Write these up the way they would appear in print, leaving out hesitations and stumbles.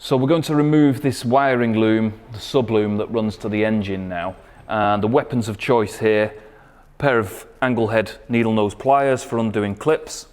So we're going to remove this wiring loom, the sub-loom that runs to the engine now. And the weapons of choice here, a pair of angle head needle nose pliers for undoing clips,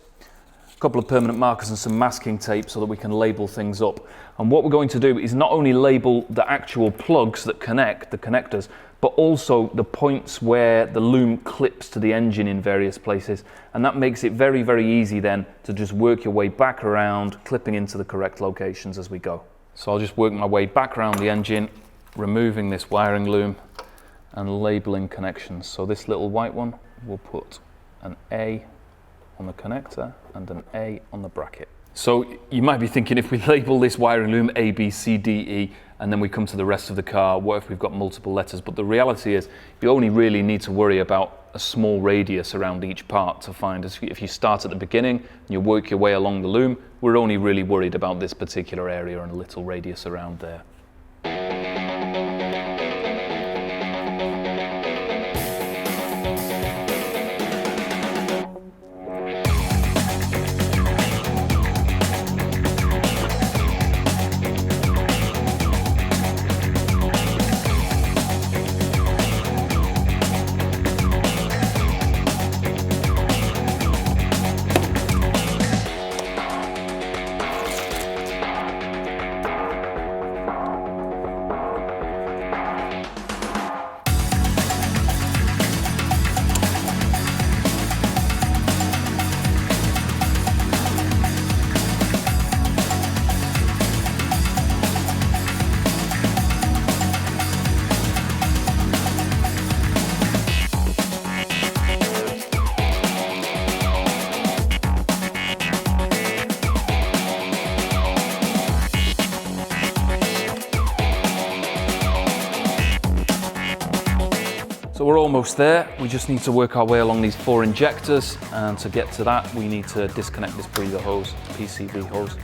a couple of permanent markers and some masking tape so that we can label things up. And what we're going to do is not only label the actual plugs that connect, the connectors, but also the points where the loom clips to the engine in various places. And that makes it very, very easy then to just work your way back around, clipping into the correct locations as we go. So I'll just work my way back around the engine, removing this wiring loom and labeling connections. So this little white one, we'll put an A on the connector and an A on the bracket. So you might be thinking, if we label this wiring loom A, B, C, D, E, and then we come to the rest of the car, what if we've got multiple letters? But the reality is you only really need to worry about a small radius around each part to find. If you start at the beginning and you work your way along the loom, we're only really worried about this particular area and a little radius around there. So we're almost there. We just need to work our way along these 4 injectors, and to get to that we need to disconnect this breather hose, PCV hose.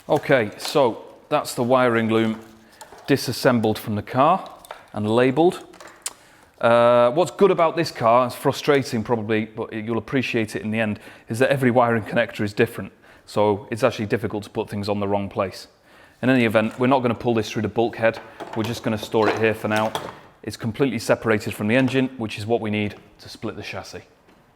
Okay, so that's the wiring loom disassembled from the car and labelled. What's good about this car, it's frustrating probably, but you'll appreciate it in the end, is that every wiring connector is different. So it's actually difficult to put things on the wrong place. In any event, we're not going to pull this through the bulkhead. We're just going to store it here for now. It's completely separated from the engine, which is what we need to split the chassis.